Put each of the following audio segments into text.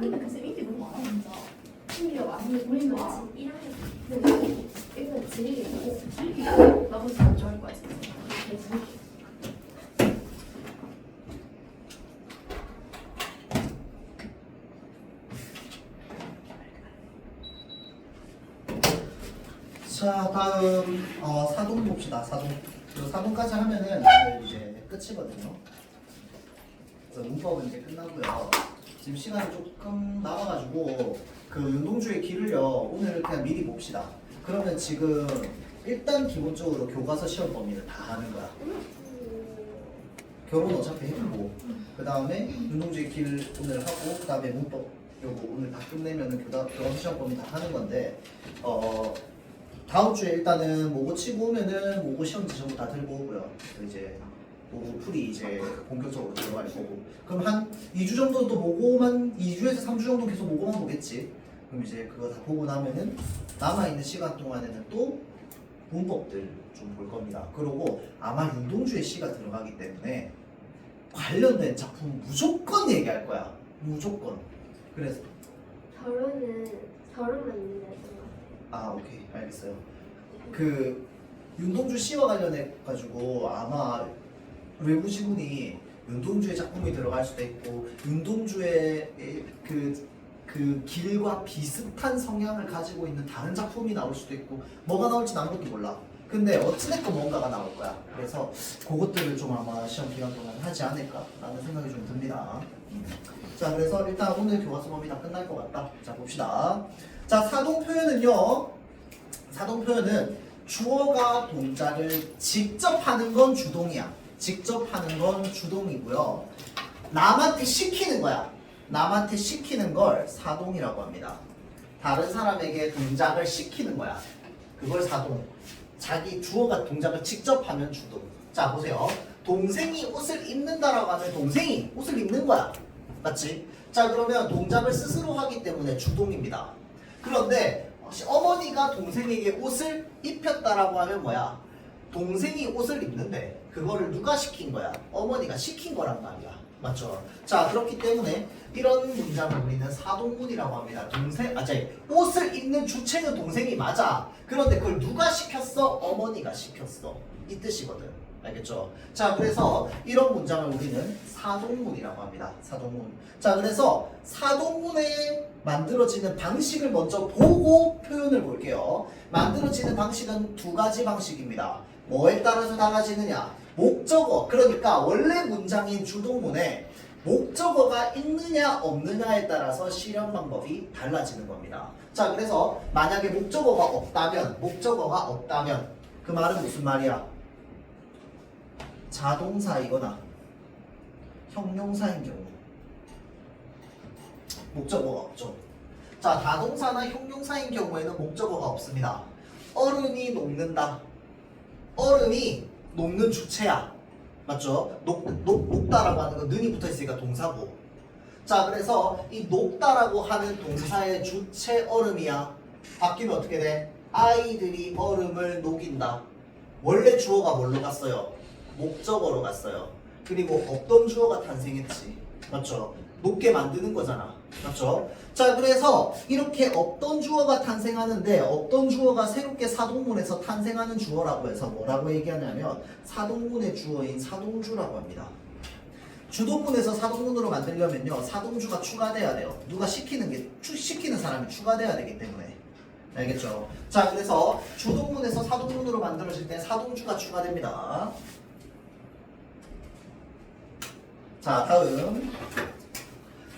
근데 그 쌤 인기 너무 많아 진짜. 인기가 많은데 우리는 우리는 와. 1학년 근데 일단 즐기고 나 혼자 안 좋아할 거야 진짜. 계속. 자, 다음 사동 봅시다. 사동. 사동까지 하면은 이제 끝이거든요. 그래서 문법은 이제 끝나고요. 지금 시간이 조금 남아가지고 그 윤동주의 길을요 오늘 그냥 미리 봅시다. 그러면 지금 일단 기본적으로 교과서 시험 범위는 다 하는 거야. 결혼 어차피 해보고 그 다음에 윤동주의 길 오늘 하고 그 다음에 문법 요거 오늘 다 끝내면은 교과서 시험 범위 다 하는 건데 다음 주에 일단은 모고 치고 오면은 모고 시험지 전부 다 들고 오고요. 그래서 이제 모고 풀이 이제 본격적으로 들어갈 거고. 그럼 한 2주 정도 또 모고만 2주에서 3주 정도 계속 모고만 보겠지. 그럼 이제 그거 다 보고 나면은 남아 있는 시간 동안에는 또 문법들 좀 볼 겁니다. 그리고 아마 윤동주의 시가 들어가기 때문에 관련된 작품 무조건 얘기할 거야. 무조건. 그래서 결혼만 있는 애들 오케이 알겠어요. 그 윤동주 씨와 관련해 가지고 아마 외부 지문이 윤동주의 작품이 들어갈 수도 있고 윤동주의 그 길과 비슷한 성향을 가지고 있는 다른 작품이 나올 수도 있고 뭐가 나올지 아무것도 몰라. 근데 어찌됐건 뭔가가 나올 거야. 그래서 그것들을 좀 아마 시험 기간 동안 하지 않을까라는 생각이 좀 듭니다. 자, 그래서 일단 오늘 교과서 범위 다 끝날 것 같다. 자, 봅시다. 자, 사동 표현은요. 사동 표현은 주어가 동작을 직접 하는 건 주동이야. 직접 하는 건 주동이고요. 남한테 시키는 거야. 남한테 시키는 걸 사동이라고 합니다. 다른 사람에게 동작을 시키는 거야. 그걸 사동. 자기 주어가 동작을 직접 하면 주동. 자, 보세요. 동생이 옷을 입는다라고 하면 동생이 옷을 입는 거야. 맞지? 자, 그러면 동작을 스스로 하기 때문에 주동입니다. 그런데 어머니가 동생에게 옷을 입혔다라고 하면 뭐야? 동생이 옷을 입는데 그거를 누가 시킨 거야? 어머니가 시킨 거란 말이야. 맞죠? 자, 그렇기 때문에 이런 문장을 우리는 사동문이라고 합니다. 옷을 입는 주체는 동생이 맞아. 그런데 그걸 누가 시켰어? 어머니가 시켰어. 이 뜻이거든. 알겠죠? 자, 그래서 이런 문장을 우리는 사동문이라고 합니다. 사동문. 자, 그래서 사동문에 만들어지는 방식을 먼저 보고 표현을 볼게요. 만들어지는 방식은 두 가지 방식입니다. 뭐에 따라서 달라지느냐? 목적어. 그러니까 원래 문장인 주동문에 목적어가 있느냐 없느냐에 따라서 실현 방법이 달라지는 겁니다. 자, 그래서 만약에 목적어가 없다면 그 말은 무슨 말이야? 자동사이거나 형용사인 경우 목적어가 없죠. 자, 다동사나 형용사인 경우에는 목적어가 없습니다. 얼음이 녹는다. 얼음이 녹는 주체야. 맞죠? 녹다라고 하는 건 는이 붙어있으니까 동사고. 자, 그래서 이 녹다라고 하는 동사의 주체 얼음이야. 바뀌면 어떻게 돼? 아이들이 얼음을 녹인다. 원래 주어가 뭘로 갔어요? 목적어로 갔어요. 그리고 없던 주어가 탄생했지. 맞죠? 녹게 만드는 거잖아. 맞죠? 자, 그래서 이렇게 없던 주어가 탄생하는데 없던 주어가 새롭게 사동문에서 탄생하는 주어라고 해서 뭐라고 얘기하냐면 사동문의 주어인 사동주라고 합니다. 주동문에서 사동문으로 만들려면요 사동주가 추가돼야 돼요. 누가 시키는 사람이 추가돼야 되기 때문에. 알겠죠? 자, 그래서 주동문에서 사동문으로 만들어질 때 사동주가 추가됩니다. 자, 다음.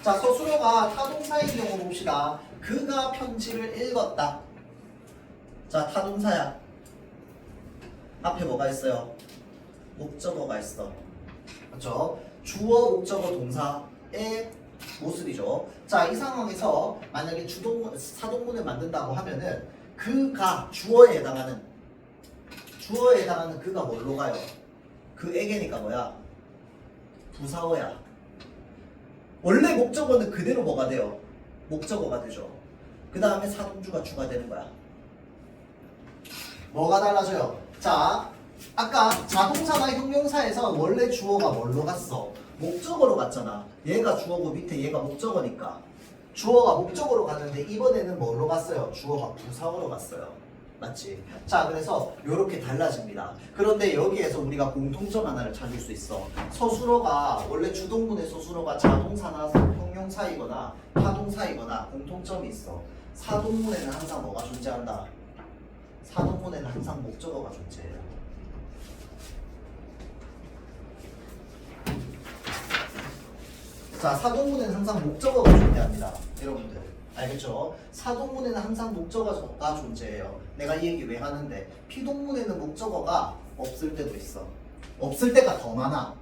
자, 서술어가 타동사인 경우 봅시다. 그가 편지를 읽었다. 자, 타동사야. 앞에 뭐가 있어요? 목적어가 있어. 맞죠? 주어, 목적어, 동사의 모습이죠. 자, 이 상황에서 만약에 사동문을 만든다고 하면은 그가 주어에 해당하는 그가 뭘로 가요? 그에게니까 뭐야? 부사어야. 원래 목적어는 그대로 뭐가 돼요? 목적어가 되죠. 그 다음에 사동주가 추가되는 거야. 뭐가 달라져요? 자, 아까 자동사나 형용사에서 원래 주어가 뭘로 갔어? 목적어로 갔잖아. 얘가 주어고 밑에 얘가 목적어니까. 주어가 목적으로 갔는데 이번에는 뭘로 갔어요? 주어가 부사어로 갔어요. 맞지? 자, 그래서 이렇게 달라집니다. 그런데 여기에서 우리가 공통점 하나를 찾을 수 있어. 서술어가 원래 주동문의 서술어가 자동사나 형용사이거나 타동사이거나 공통점이 있어. 사동문에는 항상 뭐가 존재한다? 사동문에는 항상 목적어가 존재해요. 자, 사동문에는 항상 목적어가 존재합니다. 여러분들 알겠죠? 사동문에는 항상 목적어가 존재해요. 내가 이 얘기 왜 하는데 피동문에는 목적어가 없을 때도 있어. 없을 때가 더 많아.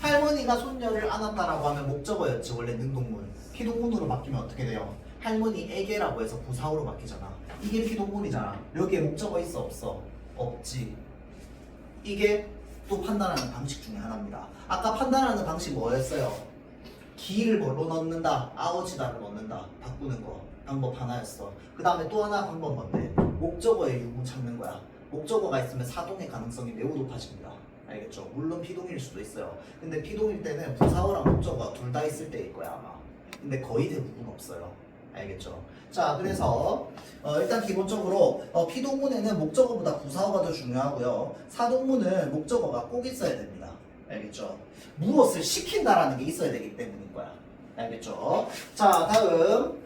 할머니가 손녀를 안았다라고 하면 목적어였지. 원래 능동문. 피동문으로 바뀌면 어떻게 돼요? 할머니에게라고 해서 부사어로 바뀌잖아. 이게 피동문이잖아. 여기에 목적어 있어 없어? 없지. 이게 또 판단하는 방식 중에 하나입니다. 아까 판단하는 방식 뭐였어요? 기를 뭘로 넣는다? 아오지다를 넣는다. 바꾸는 거. 방법 하나였어. 그 다음에 또 하나 방법 뭔데? 목적어의 유무 찾는 거야. 목적어가 있으면 사동의 가능성이 매우 높아집니다. 알겠죠? 물론 피동일 수도 있어요. 근데 피동일 때는 부사어랑 목적어가 둘 다 있을 때일 거야 아마. 근데 거의 대부분 없어요. 알겠죠? 자, 그래서 일단 기본적으로 피동문에는 목적어보다 부사어가 더 중요하고요. 사동문은 목적어가 꼭 있어야 됩니다. 알겠죠? 무엇을 시킨다라는 게 있어야 되기 때문인 거야. 알겠죠? 자, 다음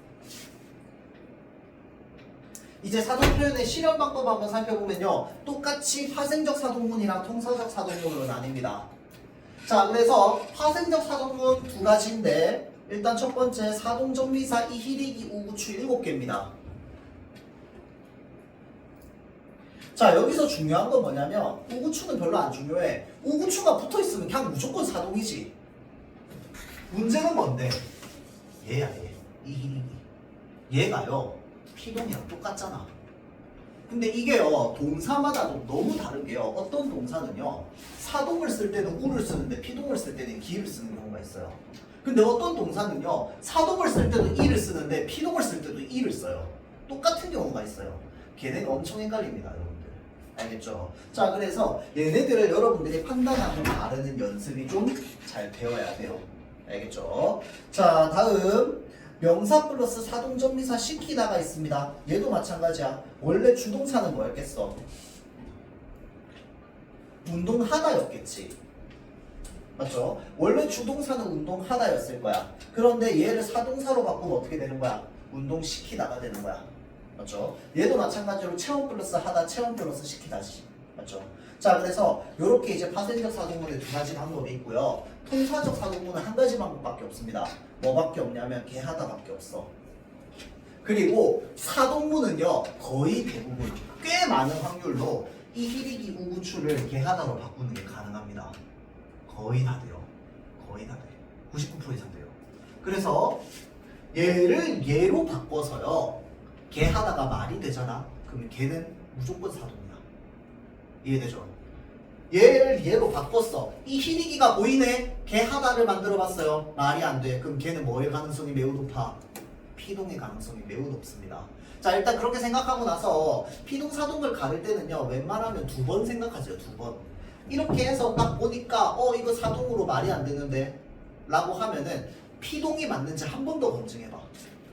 이제 사동 표현의 실현 방법 한번 살펴보면요. 똑같이 파생적 사동문이랑 통사적 사동문으로 나뉩니다. 자, 그래서 파생적 사동문 두 가지인데 일단 첫 번째 사동전미사 이희리기 우구추 7개입니다. 자, 여기서 중요한 건 뭐냐면 우구추는 별로 안 중요해. 우구추가 붙어있으면 그냥 무조건 사동이지. 문제는 뭔데? 얘야 얘. 이희리기. 얘가요 피동이랑 똑같잖아. 근데 이게요 동사마다 너무 다른 게요. 어떤 동사는요 사동을 쓸 때는 우를 쓰는데 피동을 쓸 때는 기를 쓰는 경우가 있어요. 근데 어떤 동사는요 사동을 쓸 때도 이를 쓰는데 피동을 쓸 때도 이를 써요. 똑같은 경우가 있어요. 걔네가 엄청 헷갈립니다 여러분들. 알겠죠? 자, 그래서 얘네들을 여러분들이 판단하고 바르는 연습이 좀 잘 되어야 돼요. 알겠죠? 자, 다음 명사 플러스 사동전미사 시키다가 있습니다. 얘도 마찬가지야. 원래 주동사는 뭐였겠어? 운동하다였겠지. 맞죠? 원래 주동사는 운동하다였을 거야. 그런데 얘를 사동사로 바꾸면 어떻게 되는 거야? 운동시키다가 되는 거야. 맞죠? 얘도 마찬가지로 체험 플러스 하다, 체험 플러스 시키다지. 맞죠? 자, 그래서 이렇게 이제 파생적 사동문에 두 가지 방법이 있고요. 통사적 사동문은 한 가지 방법밖에 없습니다. 뭐밖에 없냐면 개하다밖에 없어. 그리고 사동문은요 거의 대부분 꽤 많은 확률로 이희리기 우구추를 개하다로 바꾸는 게 가능합니다. 거의 다 돼요. 거의 다 돼요. 99% 이상 돼요. 그래서 얘를 얘로 바꿔서요 개하다가 말이 되잖아. 그러면 걔는 무조건 사동이야. 이해되죠? 얘를 얘로 바꿨어. 이 희리기가 보이네? 개하다를 만들어봤어요. 말이 안 돼. 그럼 걔는 뭐의 가능성이 매우 높아? 피동의 가능성이 매우 높습니다. 자, 일단 그렇게 생각하고 나서 피동 사동을 가를 때는요 웬만하면 2번 생각하세요. 2번. 이렇게 해서 딱 보니까 이거 사동으로 말이 안 되는데 라고 하면은 피동이 맞는지 한 번 더 검증해봐.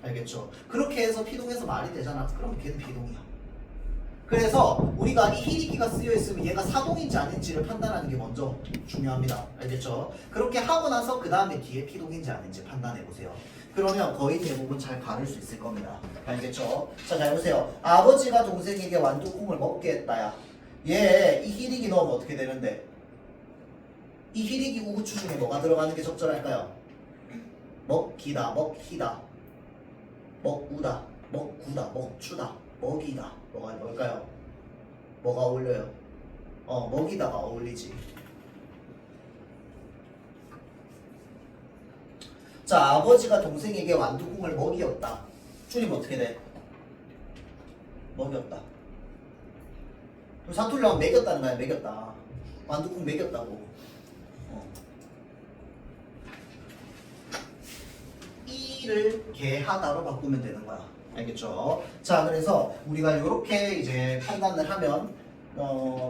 알겠죠? 그렇게 해서 피동에서 말이 되잖아. 그럼 걔는 피동이야. 그래서 우리가 이 희리기가 쓰여있으면 얘가 사동인지 아닌지를 판단하는 게 먼저 중요합니다. 알겠죠? 그렇게 하고 나서 그 다음에 뒤에 피동인지 아닌지 판단해보세요. 그러면 거의 대부분 잘 가를 수 있을 겁니다. 알겠죠? 자, 잘 보세요. 아버지가 동생에게 완두콩을 먹게 했다야. 얘 이 희리기 넣으면 어떻게 되는데? 이 희리기 우구추 중에 뭐가 들어가는 게 적절할까요? 먹기다, 먹히다, 먹우다, 먹구다, 먹추다, 먹이다. 뭐가 뭘까요? 뭐가 어울려요? 먹이다가 어울리지. 자, 아버지가 동생에게 완두콩을 먹이었다. 줄이면 어떻게 돼? 먹였다. 사투리하면 먹였다는 거야. 먹였다. 완두콩 먹였다고. 이를 개하다로 바꾸면 되는 거야. 알겠죠? 자, 그래서 우리가 이렇게 이제 판단을 하면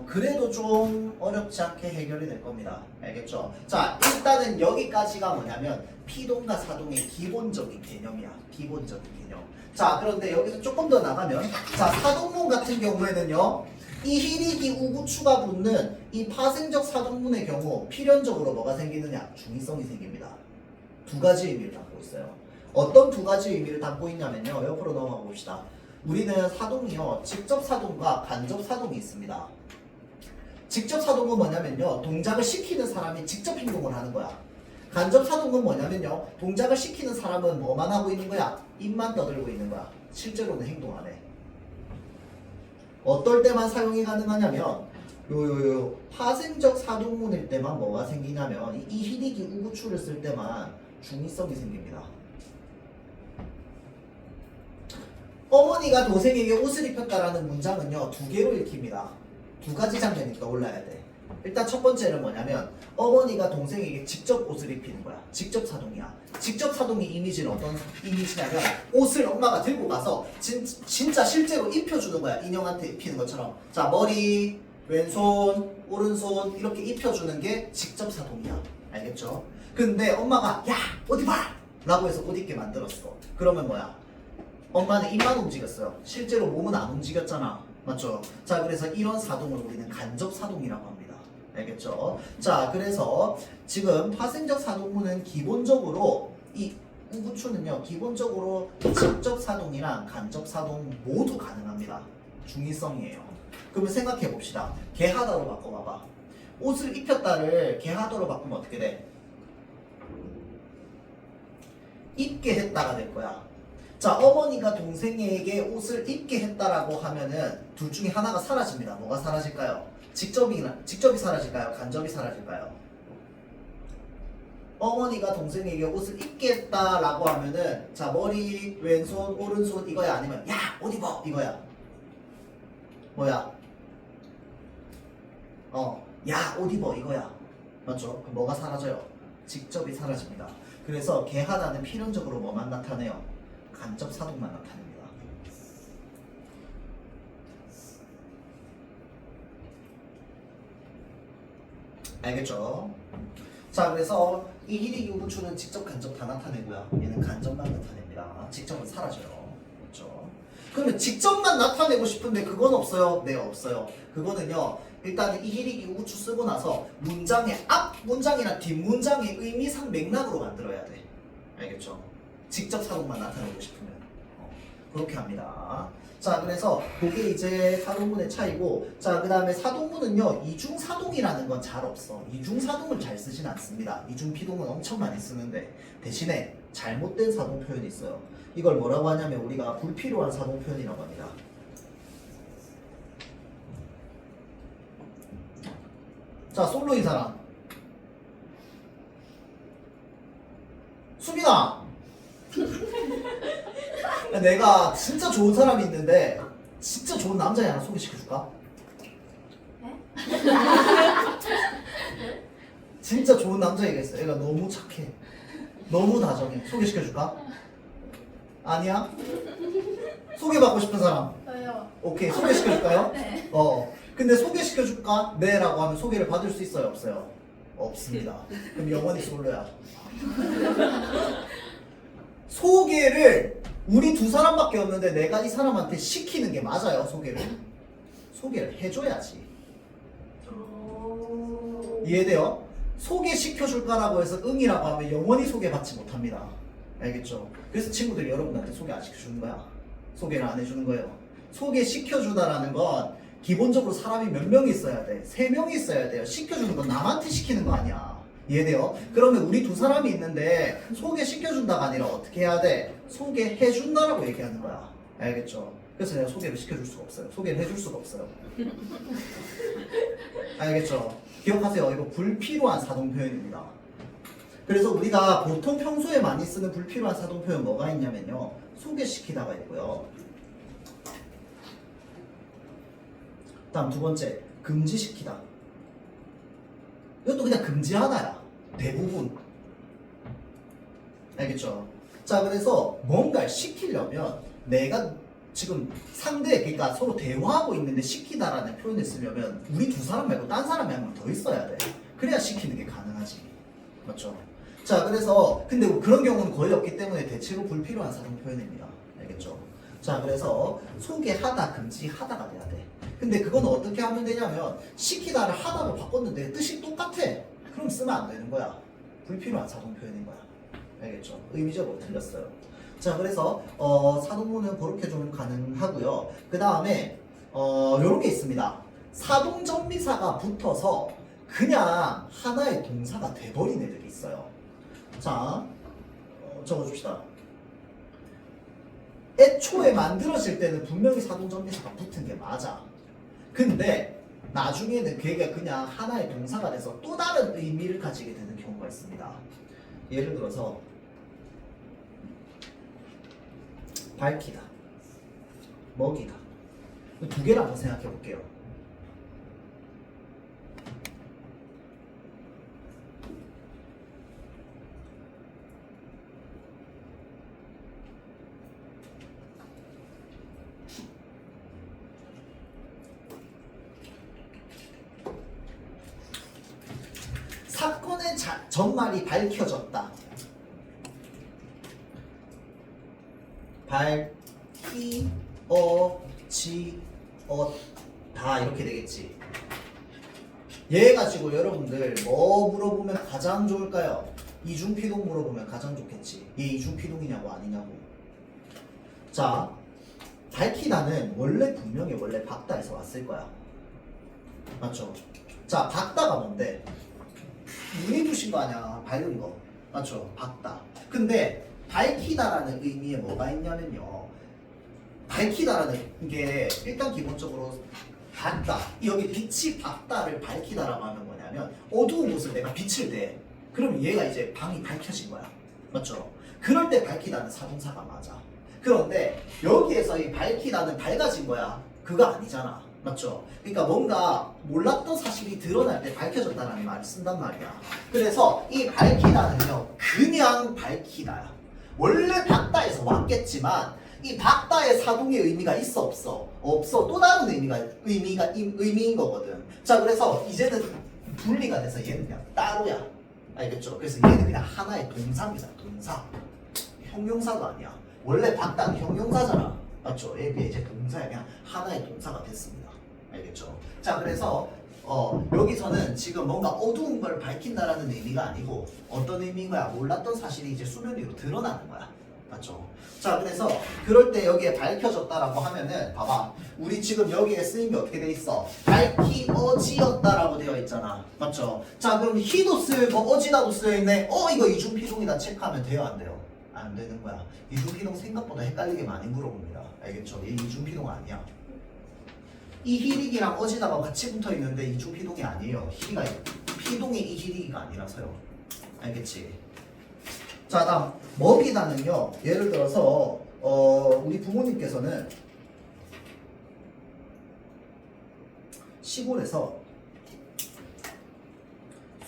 그래도 좀 어렵지 않게 해결이 될 겁니다. 알겠죠? 자, 일단은 여기까지가 뭐냐면 피동과 사동의 기본적인 개념이야. 기본적인 개념. 자, 그런데 여기서 조금 더 나가면 자, 사동문 같은 경우에는요. 이 희리기 우구추가 붙는 이 파생적 사동문의 경우 필연적으로 뭐가 생기느냐? 중의성이 생깁니다. 두 가지 의미를 담고 있어요. 어떤 두 가지 의미를 담고 있냐면요. 옆으로 넘어가 봅시다. 우리는 사동이요. 직접 사동과 간접 사동이 있습니다. 직접 사동은 뭐냐면요. 동작을 시키는 사람이 직접 행동을 하는 거야. 간접 사동은 뭐냐면요. 동작을 시키는 사람은 뭐만 하고 있는 거야? 입만 떠들고 있는 거야. 실제로는 행동 안 해. 어떨 때만 사용이 가능하냐면 요 파생적 사동문일 때만 뭐가 생기냐면 이 희리기 우구추를 쓸 때만 중의성이 생깁니다. 어머니가 동생에게 옷을 입혔다라는 문장은요. 두 개로 읽힙니다. 두 가지 장면이 떠올라야 돼. 일단 첫 번째는 뭐냐면 어머니가 동생에게 직접 옷을 입히는 거야. 직접 사동이야. 직접 사동의 이미지는 어떤 이미지냐면 옷을 엄마가 들고 가서 진짜 실제로 입혀주는 거야. 인형한테 입히는 것처럼. 자, 머리, 왼손, 오른손 이렇게 입혀주는 게 직접 사동이야. 알겠죠? 근데 엄마가 야 옷 입어! 라고 해서 옷 입게 만들었어. 그러면 뭐야? 엄마는 입만 움직였어요. 실제로 몸은 안 움직였잖아. 맞죠? 자, 그래서 이런 사동을 우리는 간접 사동이라고 합니다. 알겠죠? 자, 그래서 지금 파생적 사동문은 기본적으로 이 우구추는요, 기본적으로 직접 사동이랑 간접 사동 모두 가능합니다. 중의성이에요. 그러면 생각해 봅시다. 개하다로 바꿔봐봐. 옷을 입혔다를 개하다로 바꾸면 어떻게 돼? 입게 했다가 될 거야. 자, 어머니가 동생에게 옷을 입게 했다라고 하면은 둘 중에 하나가 사라집니다. 뭐가 사라질까요? 직접이 사라질까요? 간접이 사라질까요? 어머니가 동생에게 옷을 입게 했다라고 하면은 자, 머리, 왼손, 오른손 이거야? 아니면 야, 옷 입어! 이거야? 뭐야? 야, 옷 입어! 이거야? 맞죠? 그럼 뭐가 사라져요? 직접이 사라집니다. 그래서 개하다는 필연적으로 뭐만 나타내요? 간접 사동만 나타냅니다. 알겠죠? 자, 그래서 이 희리기 우구추는 직접 간접 다 나타내고요. 얘는 간접만 나타냅니다. 직접은 사라져요. 그렇죠? 그러면 직접만 나타내고 싶은데 그건 없어요? 네, 없어요. 그거는요. 일단 이 희리기 우구추 쓰고 나서 문장의 앞 문장이나 뒷 문장의 의미상 맥락으로 만들어야 돼. 알겠죠? 직접 사동만 나타내고 싶으면 그렇게 합니다. 자, 그래서 그게 이제 사동문의 차이고, 자, 그 다음에 사동문은요, 이중사동이라는 건 잘 없어. 이중사동을 잘 쓰진 않습니다. 이중피동은 엄청 많이 쓰는데 대신에 잘못된 사동 표현이 있어요. 이걸 뭐라고 하냐면 우리가 불필요한 사동 표현이라고 합니다. 자, 솔로인 사람 수빈아. 내가 진짜 좋은 사람이 있는데 진짜 좋은 남자애 하나 소개시켜줄까? 네? 진짜 좋은 남자애가 있어. 얘가 너무 착해. 너무 다정해. 소개시켜줄까? 아니야? 소개받고 싶은 사람? 저요. 오케이, 소개시켜줄까요? 네. 근데 소개시켜줄까? 네 라고 하면 소개를 받을 수 있어요? 없어요? 없습니다. 그럼 영원히 솔로야. 소개를 우리 두 사람밖에 없는데 내가 이 사람한테 시키는 게 맞아요. 소개를 해줘야지. 이해돼요? 소개시켜줄까라고 해서 응이라고 하면 영원히 소개받지 못합니다. 알겠죠? 그래서 친구들이 여러분한테 소개 안 시켜주는 거야. 소개를 안 해주는 거예요. 소개시켜주다라는 건 기본적으로 사람이 몇 명이 있어야 돼? 3명이 있어야 돼요. 시켜주는 건 남한테 시키는 거 아니야. 이해돼요? 그러면 우리 두 사람이 있는데 소개시켜준다가 아니라 어떻게 해야 돼? 소개해준다라고 얘기하는 거야. 알겠죠? 그래서 내가 소개를 시켜줄 수가 없어요. 소개를 해줄 수가 없어요. 알겠죠? 기억하세요. 이거 불필요한 사동 표현입니다. 그래서 우리가 보통 평소에 많이 쓰는 불필요한 사동 표현 뭐가 있냐면요. 소개시키다가 있고요. 다음 두 번째, 금지시키다. 이것도 그냥 금지하다야. 대부분. 알겠죠? 자, 그래서 뭔가를 시키려면 내가 지금 상대 그러니까 서로 대화하고 있는데 시키다라는 표현을 쓰려면 우리 두 사람 말고 딴 사람이 한 명 더 있어야 돼. 그래야 시키는 게 가능하지. 맞죠? 자, 그래서 근데 그런 경우는 거의 없기 때문에 대체로 불필요한 사동 표현입니다. 알겠죠? 자, 그래서 소개하다, 금지하다가 돼야 돼. 근데 그건 어떻게 하면 되냐면 시키다를 하다로 바꿨는데 뜻이 똑같아. 그럼 쓰면 안 되는 거야. 불필요한 사동 표현인 거야. 알겠죠? 의미적으로 틀렸어요. 자, 그래서 사동문은 그렇게 좀 가능하고요. 그 다음에 요런 게 있습니다. 사동전미사가 붙어서 그냥 하나의 동사가 돼버린 애들이 있어요. 자, 적어줍시다. 애초에 만들어질 때는 분명히 사동전미사가 붙은 게 맞아. 근데 나중에는 그게 그냥 하나의 동사가 돼서 또 다른 의미를 가지게 되는 경우가 있습니다. 예를 들어서 밝히다, 먹이다. 두 개를 한번 생각해 볼게요. 사건의 전말이 밝혀졌다. 밝히어지었다 이렇게 되겠지. 얘 가지고 여러분들 뭐 물어보면 가장 좋을까요? 이중피동 물어보면 가장 좋겠지. 얘 이중피동이냐고 아니냐고. 자, 밝히다는 원래 분명히 원래 박다에서 왔을 거야. 맞죠? 자, 박다가 뭔데? 눈이 부신 거 아니야. 밝은 거. 맞죠? 박다. 근데 밝히다라는 의미에 뭐가 있냐면요. 밝히다라는 게 일단 기본적으로 밝다. 여기 빛이 밝다를 밝히다라고 하면 뭐냐면 어두운 곳을 내가 빛을 내. 그럼 얘가 이제 방이 밝혀진 거야. 맞죠? 그럴 때 밝히다는 사동사가 맞아. 그런데 여기에서 이 밝히다는 밝아진 거야. 그거 아니잖아. 맞죠? 그러니까 뭔가 몰랐던 사실이 드러날 때 밝혀졌다는 말을 쓴단 말이야. 그래서 이 밝히다는요, 그냥 밝히다야. 원래 박다에서 왔겠지만 이 박다의 사동의 의미가 있어 없어? 없어. 또 다른 의미인 거거든. 자, 그래서 이제는 분리가 돼서 얘는 그냥 따로야. 알겠죠? 그래서 얘는 그냥 하나의 동사입니다. 동사. 형용사도 아니야. 원래 박다는 형용사잖아. 맞죠? 얘가 이제 동사야. 그냥 하나의 동사가 됐습니다. 알겠죠? 자, 그래서 여기서는 지금 뭔가 어두운 걸 밝힌다라는 의미가 아니고 어떤 의미인 거야? 몰랐던 사실이 이제 수면 위로 드러나는 거야. 맞죠? 자, 그래서 그럴 때 여기에 밝혀졌다라고 하면은 봐봐. 우리 지금 여기에 쓰인 게 어떻게 돼 있어? 밝히어지었다라고 되어 있잖아. 맞죠? 자, 그럼 히도 쓰고 어지다도 쓰여 있네. 이거 이중피동이다 체크하면 돼요, 안 돼요? 안 되는 거야. 이중피동 생각보다 헷갈리게 많이 물어봅니다. 알겠죠? 얘 이중피동 아니야. 이 히릭이랑 어지다가 같이 붙어 있는데 이중피동이 아니에요. 피동이 이 히릭이가 아니라서요. 알겠지? 자, 다음 먹이다는요. 예를 들어서 우리 부모님께서는 시골에서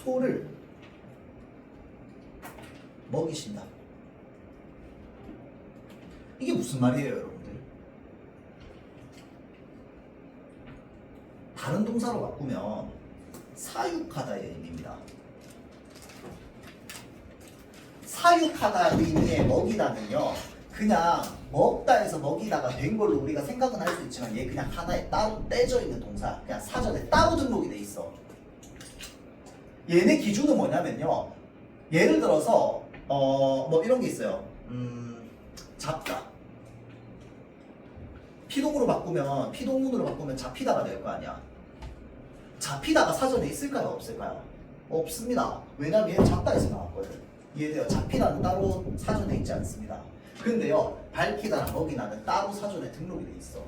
소를 먹이신다. 이게 무슨 말이에요, 여러분들? 다른 동사로 바꾸면 사육하다의 의미입니다. 사육하다 의미의 먹이다는요, 그냥 먹다에서 먹이다가 된 걸로 우리가 생각은 할 수 있지만 얘 그냥 하나의 따로 떼져 있는 동사, 그냥 사전에 따로 등록이 돼 있어. 얘네 기준은 뭐냐면요, 예를 들어서 뭐 이런 게 있어요. 잡다. 피동으로 바꾸면, 피동문으로 바꾸면 잡히다가 될 거 아니야. 잡히다가 사전에 있을까요? 없을까요? 없습니다. 왜냐면 얘는 잡다에서 나왔거든. 이해돼요? 잡히다는 따로 사전에 있지 않습니다. 근데요, 밝히다랑 먹이다는 따로 사전에 등록이 돼 있어.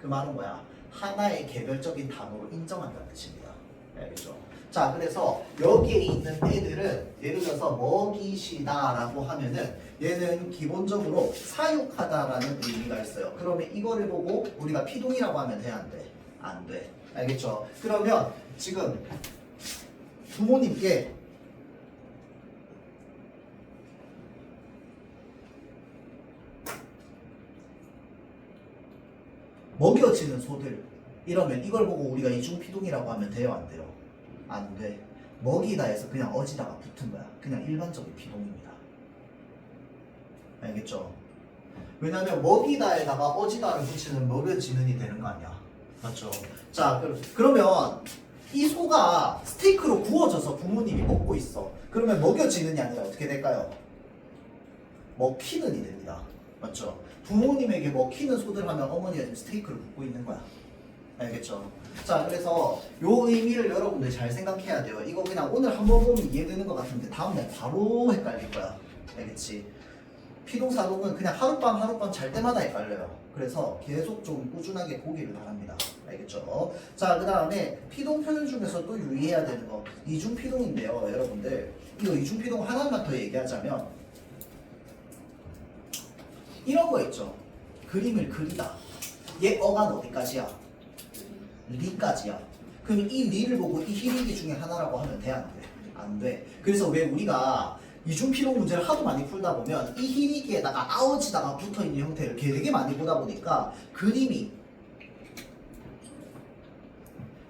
그 말은 뭐야? 하나의 개별적인 단어로 인정한다는 뜻입니다. 알겠죠? 자, 그래서 여기에 있는 애들은 예를 들어서 먹이시다라고 하면은 얘는 기본적으로 사육하다라는 의미가 있어요. 그러면 이거를 보고 우리가 피동이라고 하면 돼, 안 돼? 안 돼. 알겠죠? 그러면 지금 부모님께 먹여지는 소들 이러면 이걸 보고 우리가 이중피동이라고 하면 돼요? 안 돼요? 안 돼. 먹이다 해서 그냥 어지다가 붙은 거야. 그냥 일반적인 피동입니다. 알겠죠? 왜냐면 먹이다에다가 어지다를 붙이면 먹여지는이 되는 거 아니야. 맞죠? 자, 그러면 이 소가 스테이크로 구워져서 부모님이 먹고 있어. 그러면 먹여지는이 아니라 어떻게 될까요? 먹히는이 됩니다. 맞죠? 부모님에게 먹히는 소들 하면 어머니가 지금 스테이크를 굽고 있는 거야. 알겠죠? 자, 그래서 요 의미를 여러분들 잘 생각해야 돼요. 이거 그냥 오늘 한 번 보면 이해되는 것 같은데 다음날 바로 헷갈릴 거야. 알겠지? 피동사동은 그냥 하룻밤 잘 때마다 헷갈려요. 그래서 계속 좀 꾸준하게 보기를 바랍니다. 알겠죠? 자, 그 다음에 피동 표현 중에서 또 유의해야 되는 거 이중피동인데요. 여러분들 이거 이중피동 하나만 더 얘기하자면 이런 거 있죠. 그림을 그리다. 얘 어간 어디까지야? 리까지야. 그럼 이 리를 보고 이 히리기 중에 하나라고 하면 돼? 안 돼? 안 돼. 그래서 왜 우리가 이중피동 문제를 하도 많이 풀다 보면 이 히리기에다가 아우지다가 붙어있는 형태를 되게 많이 보다 보니까 그림이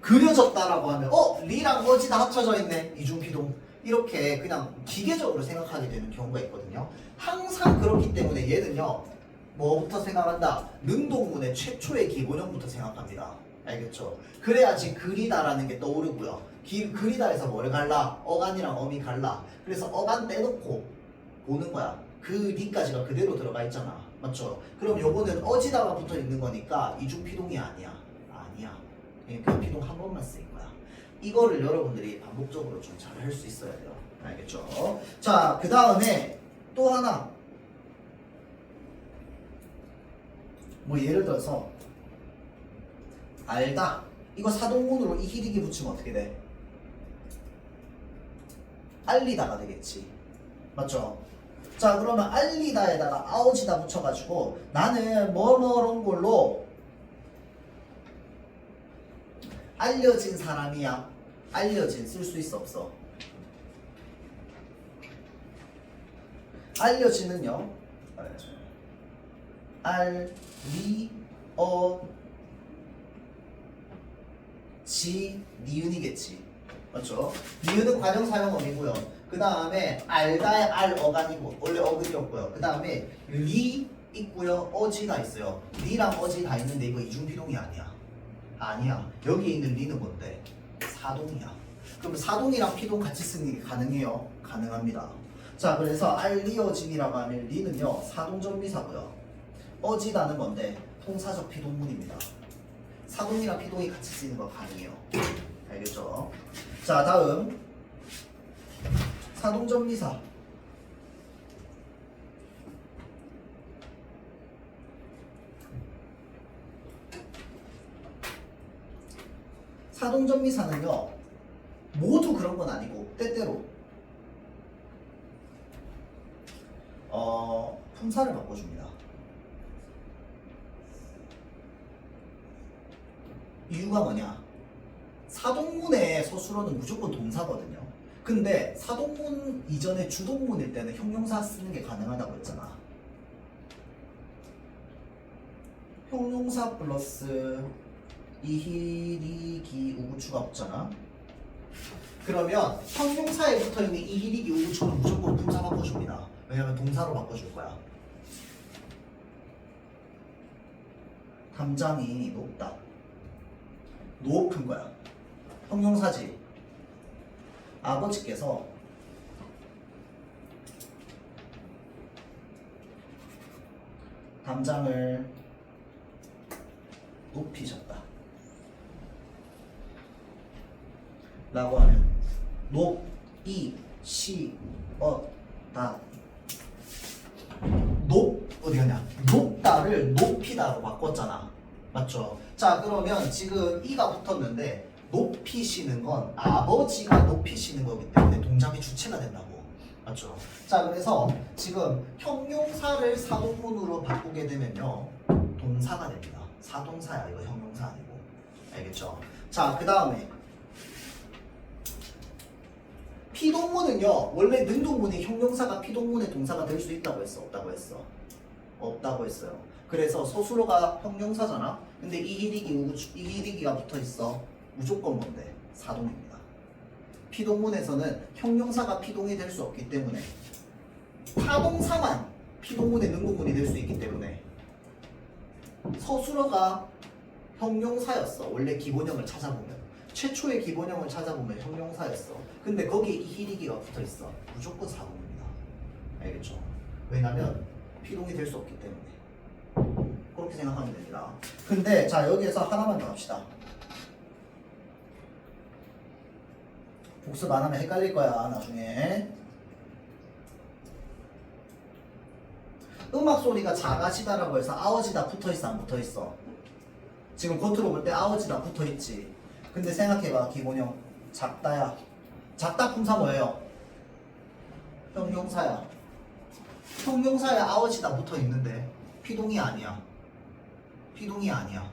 그려졌다라고 하면 리랑 어지다 합쳐져 있네. 이중피동. 이렇게 그냥 기계적으로 생각하게 되는 경우가 있거든요. 항상 그렇기 때문에 얘는요. 뭐부터 생각한다? 능동문의 최초의 기본형부터 생각합니다. 알겠죠? 그래야지 그리다라는 게 떠오르고요. 그리다에서 뭘 갈라? 어간이랑 어미 갈라. 그래서 어간 떼놓고 보는 거야. 그 리까지가 그대로 들어가 있잖아. 맞죠? 그럼 요거는 어지다가 붙어 있는 거니까 이중피동이 아니야. 아니야. 그러니까 피동 한 번만 쓰인 거야. 이거를 여러분들이 반복적으로 좀 잘 할 수 있어야 돼요. 알겠죠? 자, 그 다음에 또 하나. 뭐 예를 들어서 알다. 이거 사동문으로 이 히리기 붙이면 어떻게 돼? 알리다가 되겠지. 맞죠? 자, 그러면 알리다에다가 아오지다 붙여가지고 나는 뭐뭐런 걸로 알려진 사람이야. 알려진 쓸 수 있어 없어? 알려지는요. 니은이겠지. 맞죠? 니은은 관형사용어이고요. 그 다음에 알다의 알 어간이고 원래 어근이었고요. 그 다음에 리 있고요. 어지가 있어요. 리랑 어지 다 있는데 이거 이중피동이 아니야. 아니야. 여기 있는 리는 뭔데? 사동이야. 그럼 사동이랑 피동 같이 쓰는 게 가능해요? 가능합니다. 자, 그래서 알리어진이라고 하면 리는요 사동전미사고요. 어지다는 뭔데? 통사적 피동문입니다. 사동이랑 피동이 같이 쓰이는 거 가능해요. 알겠죠? 자, 다음 사동전미사. 사동전미사는요 모두 그런 건 아니고 때때로 품사를 바꿔줍니다. 이유가 뭐냐? 사동문의 서술어는 무조건 동사거든요. 근데 사동문 이전에 주동문일 때는 형용사 쓰는 게 가능하다고 했잖아. 형용사 플러스 이히리기 우구추가 붙잖아. 그러면 형용사에 붙어있는 이히리기 우구추는 무조건 품사 바꿔줍니다. 왜냐면 동사로 바꿔줄 거야. 담장이 높다. 높은 거야. 형용사지. 아버지께서 담장을 높이셨다. 라고 하면 높이시었다. 어디 가냐? 높다를 높이다로 바꿨잖아. 맞죠? 자, 그러면 지금 이가 붙었는데 높이시는 건 아버지가 높이시는 거기 때문에 동작의 주체가 된다고. 맞죠? 자, 그래서 지금 형용사를 사동문으로 바꾸게 되면요 동사가 됩니다. 사동사야. 이거 형용사 아니고. 알겠죠? 자, 그 다음에 피동문은요 원래 능동문이 형용사가 피동문의 동사가 될 수 있다고 했어? 없다고 했어? 없다고 했어요. 그래서 서술어가 형용사잖아. 근데 이히리기가 붙어 있어. 무조건 뭔데? 사동입니다. 피동문에서는 형용사가 피동이 될 수 없기 때문에 타동사만 피동문의 능구문이 될 수 있기 때문에 서술어가 형용사였어. 원래 기본형을 찾아보면 최초의 기본형을 찾아보면 형용사였어. 근데 거기에 이히리기가 붙어 있어. 무조건 사동입니다. 알겠죠? 왜냐면 피동이 될 수 없기 때문에. 그렇게 생각하면 됩니다. 근데 자 여기에서 하나만 더 합시다. 복습 안 하면 헷갈릴 거야 나중에. 음악 소리가 작아지다라고 해서 아워지다 붙어있어 안 붙어있어? 지금 겉으로 볼 때 아워지다 붙어있지. 근데 생각해봐. 기본형 작다야. 작다 품사 뭐예요? 형용사야. 형용사에 아워지다 붙어있는데 피동이 아니야. 피동이 아니야.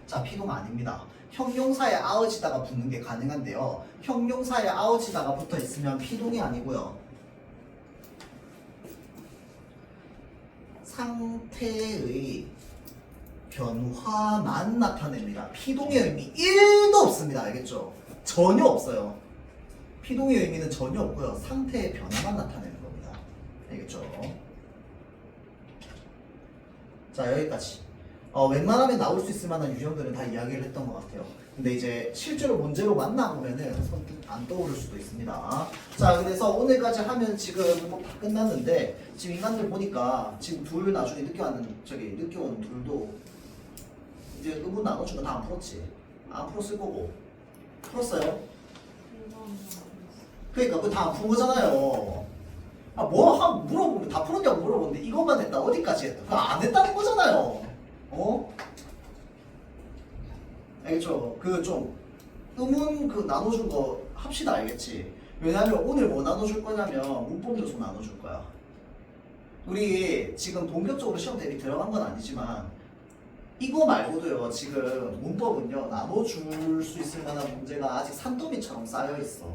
자, 피동 아닙니다. 형용사에 아워지다가 붙는 게 가능한데요. 형용사에 아워지다가 붙어있으면 피동이 아니고요. 상태의 변화만 나타냅니다. 피동의 의미 1도 없습니다. 알겠죠? 전혀 없어요. 피동의 의미는 전혀 없고요. 상태의 변화만 나타내는 겁니다. 알겠죠? 자, 여기까지. 웬만하면 나올 수 있을 만한 유형들은 다 이야기를 했던 것 같아요. 근데 이제 실제로 문제로 만나보면은 선뜻 안 떠오를 수도 있습니다. 자, 그래서 오늘까지 하면 지금 뭐 다 끝났는데 지금 인간들 보니까 지금 둘 나중에 늦게 오는 둘도 이제 의문 나눠준 거 다 안 풀었지? 안 풀었을 거고. 풀었어요? 그러니까 그거 다 안 푼 거잖아요. 물어보면 다 풀었냐고 물어보는데 이것만 했다. 어디까지 했다? 그거 안 했다는 거잖아요. 알겠죠? 그 좀 의문 그 나눠준 거 합시다. 알겠지? 왜냐면 오늘 뭐 나눠줄 거냐면 문법 요소 나눠줄 거야. 우리 지금 본격적으로 시험 대비 들어간 건 아니지만 이거 말고도요. 지금 문법은요. 나눠줄 수 있을 만한 문제가 아직 산더미처럼 쌓여있어.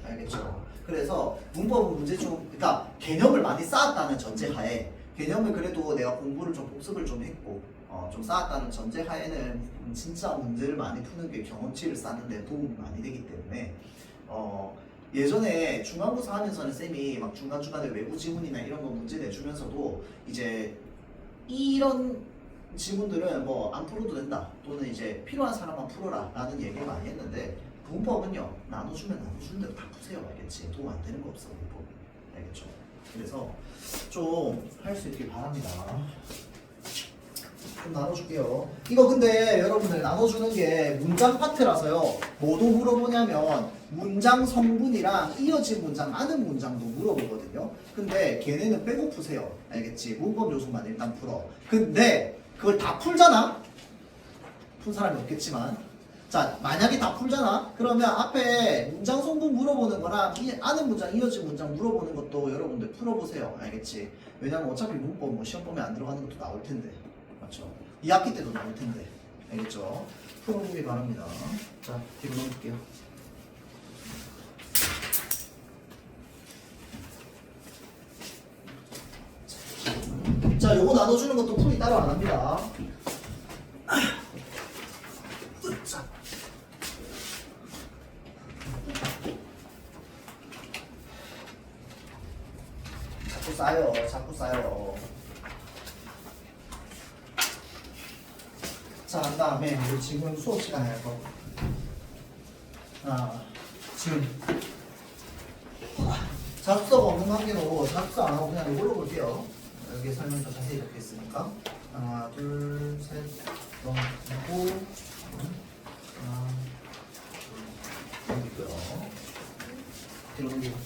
알겠죠? 그래서 문법은 문제 좀 그러니까 개념을 많이 쌓았다는 전제하에 개념을 그래도 내가 공부를 좀 복습을 좀 했고 좀 쌓았다는 전제하에는 진짜 문제를 많이 푸는 게 경험치를 쌓는 데 도움이 많이 되기 때문에 예전에 중간고사 하면서는 쌤이 막 중간중간에 외부 지문이나 이런 거 문제 내주면서도 이제 이런 지문들은 뭐 안 풀어도 된다 또는 이제 필요한 사람만 풀어라 라는 얘기를 많이 했는데 문법은요 나눠주면 나눠주는 대로 다 푸세요. 알겠지? 도움 안 되는 거 없어 문법. 알겠죠? 그래서 좀 할 수 있길 바랍니다. 좀 나눠줄게요. 이거 근데 여러분들 나눠주는 게 문장 파트라서요. 뭐도 물어보냐면 문장 성분이랑 이어진 문장 아는 문장도 물어보거든요. 근데 걔네는 빼고 푸세요. 알겠지? 문법 요소만 일단 풀어. 근데 그걸 다 풀잖아? 푼 사람이 없겠지만 자 만약에 다 풀잖아? 그러면 앞에 문장 성분 물어보는 거랑 아는 문장 이어진 문장 물어보는 것도 여러분들 풀어보세요. 알겠지? 왜냐면 어차피 문법 뭐 시험 보면 안 들어가는 것도 나올 텐데 맞죠? 2학기 때도 나올 텐데 알겠죠? 풀어보기 바랍니다. 자 뒤로 넘길게요. 자 요거 나눠주는 것도 풀이 따로 안 합니다. 자꾸 쌓여. 자, 그 다음에 우리 지금 수업 시간에 할 거. 지금 작수가 없는 관계로 작수 안 하고 그냥 이걸로 볼게요. 여기 설명 더 자세히 적혀있으니까. 하나, 둘, 셋, 넘기고, 하나, 둘, 넘기고요. 뒤로 넘기고.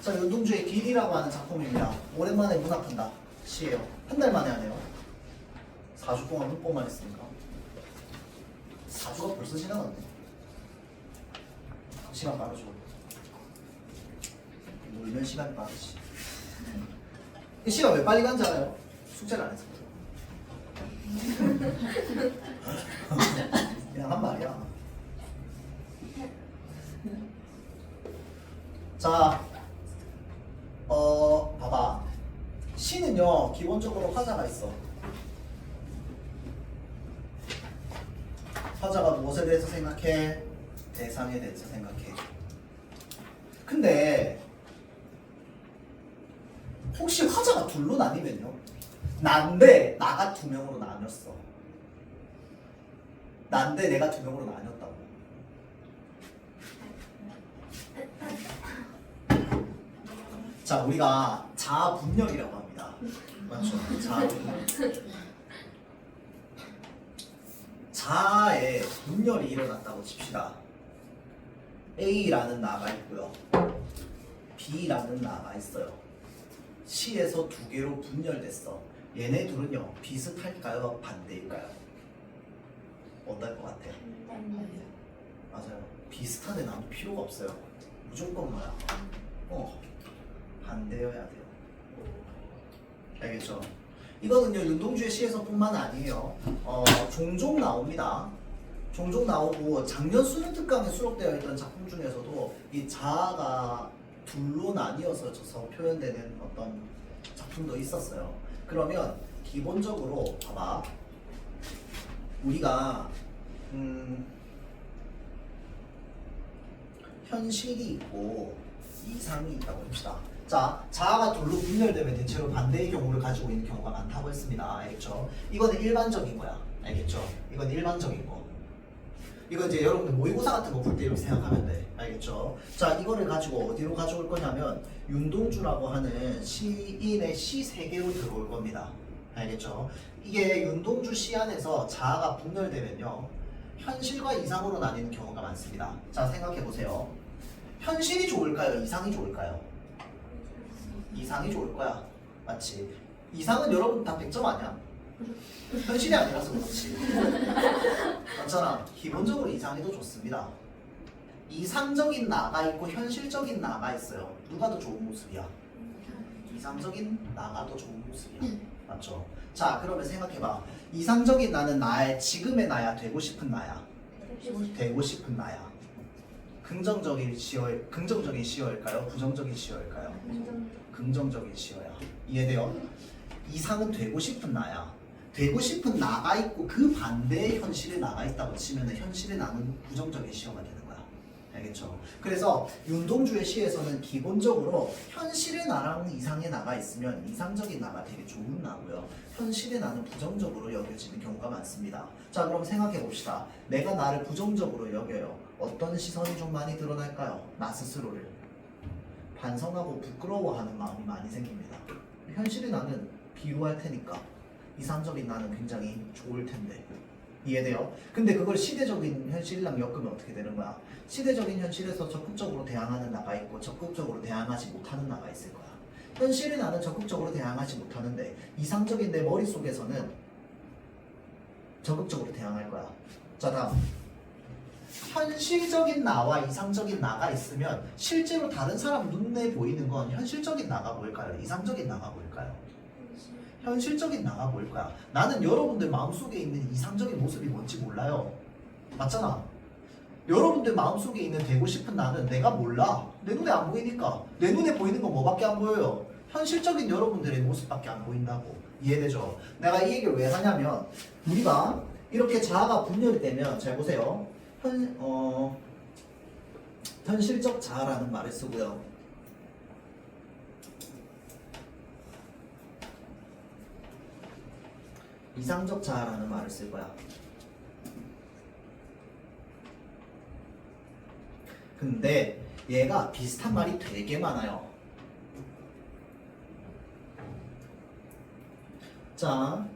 자, 윤동주의 길이라고 하는 작품입니다. 오랜만에 문학한다. 시예요. 한 달 만에 하네요. 4주 동안 문법만 했으니까. 4주가 벌써 지나갔네. 시간 빠르죠. 놀면 시간이 빠르지. 이 시간 왜 빨리 간지 알아요? 숙제를 안 했어. 그냥 한 말이야. 자, 봐봐. 시는요, 기본적으로 화자가 있어. 화자가 무엇에 대해서 생각해? 대상에 대해서 생각해. 근데 혹시 화자가 둘로 나뉘면요? 난데 나가 두 명으로 나뉘었어. 난데 내가 두 명으로 나뉘었다고. 자, 우리가 자아분열이라고 합니다. 맞죠? 자아분열. 자아의 분열이 일어났다고 칩시다. A라는 나가 있고요. B라는 나가 있어요. C에서 두 개로 분열됐어. 얘네 둘은요, 비슷할까요? 반대일까요? 어떨 것 같아요? 맞아요. 비슷한 애 나도 필요가 없어요. 무조건 뭐야? 반대여야 돼요. 알겠죠? 이거는요, 윤동주의 시에서뿐만 아니에요. 종종 나옵니다. 종종 나오고 작년 수능 특강에 수록되어 있던 작품 중에서도 이 자아가 둘로 나뉘어서 표현되는 어떤 작품도 있었어요. 그러면 기본적으로 봐봐. 우리가 현실이 있고 이상이 있다고 합시다. 자, 자아가 둘로 분열되면 대체로 반대의 경우를 가지고 있는 경우가 많다고 했습니다. 알겠죠? 이거는 일반적인 거야. 알겠죠? 이건 일반적인 거. 이거 이제 여러분들 모의고사 같은 거 볼 때 이렇게 생각하면 돼. 알겠죠? 자, 이거를 가지고 어디로 가져올 거냐면 윤동주라고 하는 시인의 시 세계로 들어올 겁니다. 알겠죠? 이게 윤동주 시 안에서 자아가 분열되면요, 현실과 이상으로 나뉘는 경우가 많습니다. 자, 생각해 보세요. 현실이 좋을까요? 이상이 좋을까요? 이상이 좋을 거야. 맞지? 이상은 여러분 다 100점 아니야? 현실이 아니라서 그렇지. 맞잖아. 기본적으로 이상이 더 좋습니다. 이상적인 나가 있고 현실적인 나가 있어요. 누가 더 좋은 모습이야? 이상적인 나가 더 좋은 모습이야. 맞죠? 자, 그러면 생각해봐. 이상적인 나는 나의 지금의 나야? 되고 싶은 나야? 되고 싶은 나야. 긍정적인 시어일까요? 부정적인 시어일까요? 긍정적인 시어야. 이해돼요? 이상은 되고 싶은 나야. 되고 싶은 나가 있고 그 반대의 현실에 나가 있다고 치면 현실에 나는 부정적인 시어가 되는 거야. 알겠죠? 그래서 윤동주의 시에서는 기본적으로 현실의 나랑 이상의 나가 있으면 이상적인 나가 되게 좋은 나고요. 현실의 나는 부정적으로 여겨지는 경우가 많습니다. 자, 그럼 생각해 봅시다. 내가 나를 부정적으로 여겨요. 어떤 시선이 좀 많이 드러날까요? 나 스스로를 반성하고 부끄러워하는 마음이 많이 생깁니다. 현실의 나는 비루할 테니까 이상적인 나는 굉장히 좋을 텐데. 이해돼요? 근데 그걸 시대적인 현실이랑 엮으면 어떻게 되는 거야? 시대적인 현실에서 적극적으로 대항하는 나가 있고 적극적으로 대항하지 못하는 나가 있을 거야. 현실의 나는 적극적으로 대항하지 못하는데 이상적인 내 머릿속에서는 적극적으로 대항할 거야. 자, 다음. 현실적인 나와 이상적인 나가 있으면 실제로 다른 사람 눈에 보이는 건 현실적인 나가 뭘까요? 이상적인 나가 뭘까요? 현실적인 나가 뭘까요? 나는 여러분들 마음속에 있는 이상적인 모습이 뭔지 몰라요. 맞잖아. 여러분들 마음속에 있는 되고 싶은 나는 내가 몰라. 내 눈에 안 보이니까. 내 눈에 보이는 건 뭐밖에 안 보여요? 현실적인 여러분들의 모습밖에 안 보인다고. 이해되죠? 내가 이 얘기를 왜 하냐면 우리가 이렇게 자아가 분열이 되면 잘 보세요. 현실적 자아라는 말을 쓰고요. 이상적 자아라는 말을 쓸 거야. 근데 얘가 비슷한 말이 되게 많아요. 자,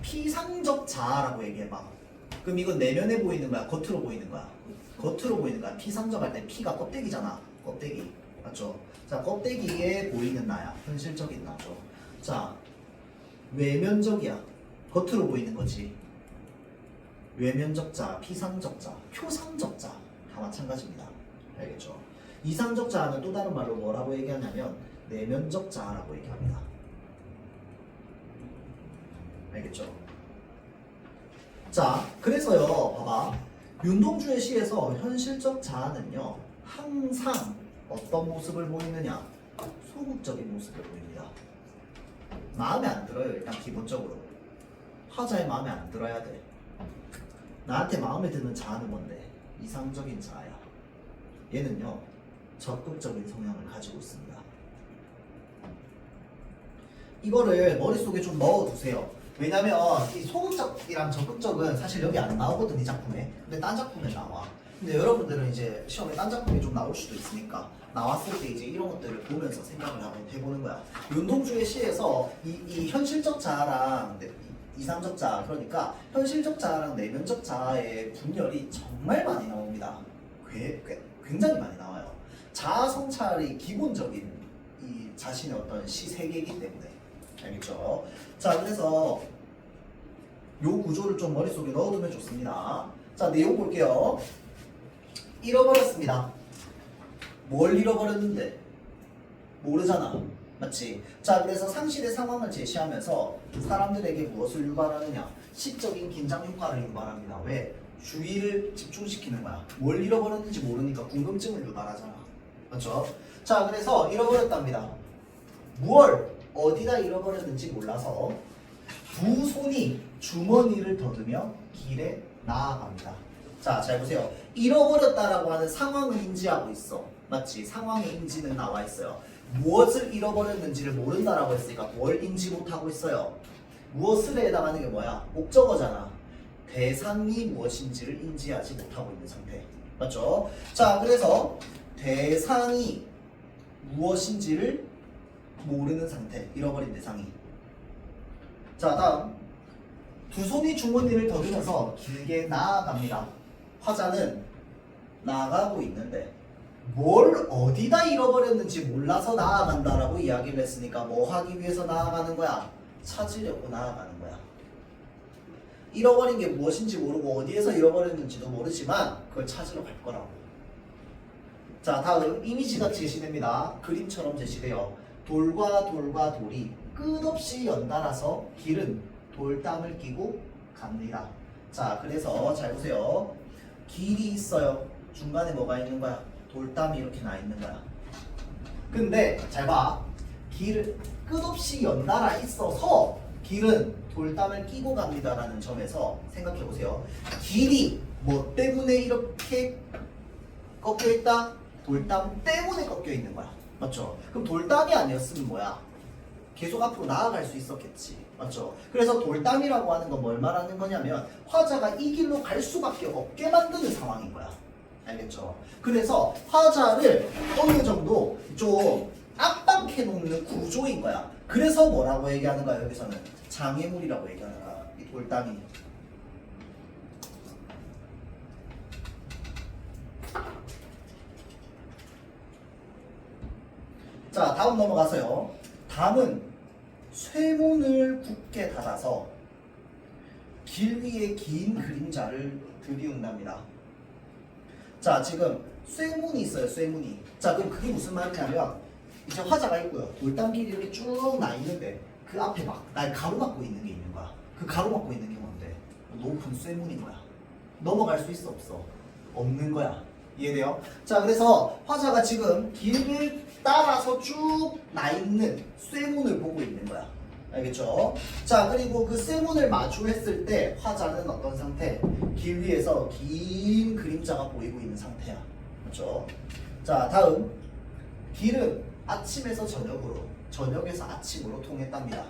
피상적 자아라고 얘기해봐. 그럼 이건 내면에 보이는 거야? 겉으로 보이는 거야? 겉으로 보이는 거야. 피상적 할 때 피가 껍데기잖아. 껍데기. 맞죠? 자, 껍데기에 보이는 나야. 현실적인 나죠. 자, 외면적이야. 겉으로 보이는 거지. 외면적 자, 피상적 자, 표상적 자 다 마찬가지입니다. 알겠죠? 이상적 자는 또 다른 말로 뭐라고 얘기하냐면 내면적 자아라고 얘기합니다. 알겠죠? 자, 그래서요, 봐봐. 윤동주의 시에서 현실적 자아는요, 항상 어떤 모습을 보이느냐? 소극적인 모습을 보입니다. 마음에 안 들어요, 일단 기본적으로. 화자의 마음에 안 들어야 돼. 나한테 마음에 드는 자아는 뭔데? 이상적인 자아야. 얘는요, 적극적인 성향을 가지고 있습니다. 이거를 머릿속에 좀 넣어두세요. 왜냐면 이 소극적이랑 적극적은 사실 여기 안 나오거든, 이 작품에. 근데 딴 작품에 나와. 근데 여러분들은 이제 시험에 딴 작품이 좀 나올 수도 있으니까 나왔을 때 이제 이런 것들을 보면서 생각을 한번 해보는 거야. 윤동주의 시에서 이 현실적 자아랑 이상적 자아, 그러니까 현실적 자아랑 내면적 자아의 분열이 정말 많이 나옵니다. 굉장히 많이 나와요. 자아 성찰이 기본적인 이 자신의 어떤 시 세계이기 때문에. 알겠죠? 자, 그래서 요 구조를 좀 머릿속에 넣어두면 좋습니다. 자, 내용 볼게요. 잃어버렸습니다. 뭘 잃어버렸는데? 모르잖아. 맞지? 자, 그래서 상실의 상황을 제시하면서 사람들에게 무엇을 유발하느냐? 시적인 긴장 효과를 유발합니다. 왜? 주의를 집중시키는 거야. 뭘 잃어버렸는지 모르니까 궁금증을 유발하잖아. 맞죠? 자, 그래서 잃어버렸답니다. 무얼? 어디다 잃어버렸는지 몰라서 두 손이 주머니를 더듬여 길에 나아갑니다. 자, 잘 보세요. 잃어버렸다라고 하는 상황을 인지하고 있어. 맞지? 상황의 인지는 나와 있어요. 무엇을 잃어버렸는지를 모른다라고 했으니까 뭘 인지 못하고 있어요? 무엇을 해당하는 게 뭐야? 목적어잖아. 대상이 무엇인지를 인지하지 못하고 있는 상태. 맞죠? 자, 그래서 대상이 무엇인지를 모르는 상태. 잃어버린 대상이. 자, 다음. 두 손이 주머니를 더듬면서 길게 나아갑니다. 화자는 나아가고 있는데 뭘 어디다 잃어버렸는지 몰라서 나아간다라고 이야기를 했으니까 뭐 하기 위해서 나아가는 거야? 찾으려고 나아가는 거야. 잃어버린 게 무엇인지 모르고 어디에서 잃어버렸는지도 모르지만 그걸 찾으러 갈 거라고. 자, 다음 이미지가 제시됩니다. 그림처럼 제시돼요. 돌과 돌과 돌이 끝없이 연달아서 길은 돌담을 끼고 갑니다. 자, 그래서 잘 보세요. 길이 있어요. 중간에 뭐가 있는 거야? 돌담이 이렇게 나 있는 거야. 근데 잘 봐. 길을 끝없이 연달아 있어서 길은 돌담을 끼고 갑니다라는 점에서 생각해 보세요. 길이 뭐 때문에 이렇게 꺾여 있다? 돌담 때문에 꺾여 있는 거야. 맞죠? 그럼 돌담이 아니었으면 뭐야? 계속 앞으로 나아갈 수 있었겠지. 맞죠? 그래서 돌담이라고 하는 건 뭘 말하는 거냐면 화자가 이 길로 갈 수밖에 없게 만드는 상황인 거야. 알겠죠? 그래서 화자를 어느 정도 좀 압박해 놓는 구조인 거야. 그래서 뭐라고 얘기하는 거야? 여기서는 장애물이라고 얘기하는 거야. 이 돌담이. 자, 다음 넘어가서요. 담은 쇠문을 굳게 닫아서 길 위에 긴 그림자를 들이운답니다. 자, 지금 쇠문이 있어요. 쇠문이. 자, 그럼 그게 무슨 말이냐면 이제 화자가 있고요. 돌담길이 이렇게 쭉 나 있는데 그 앞에 막 날 가로막고 있는 게 있는 거야. 그 가로막고 있는 게 뭔데? 높은 쇠문인 거야. 넘어갈 수 있어 없어? 없는 거야. 이해돼요? 자, 그래서 화자가 지금 길을 따라서 쭉 나 있는 쇠문을 보고 있는 거야. 알겠죠? 자, 그리고 그 쇠문을 마주했을 때 화자는 어떤 상태? 길 위에서 긴 그림자가 보이고 있는 상태야. 그렇죠? 자, 다음. 길은 아침에서 저녁으로, 저녁에서 아침으로 통했답니다.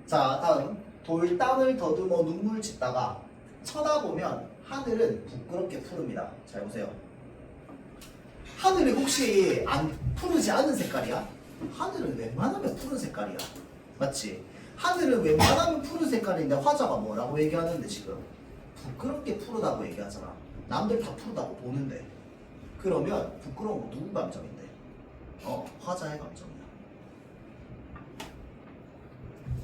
자, 다음. 돌담을 더듬어 눈물 짓다가 쳐다보면 하늘은 부끄럽게 푸릅니다. 잘 보세요. 하늘이 혹시 안 푸르지 않은 색깔이야? 하늘은 웬만하면 푸른 색깔이야. 맞지? 하늘은 웬만하면 푸른 색깔인데 화자가 뭐라고 얘기하는데 지금? 부끄럽게 푸르다고 얘기하잖아. 남들 다 푸르다고 보는데. 그러면 부끄러운 건 누구 감정인데? 화자의 감정이야.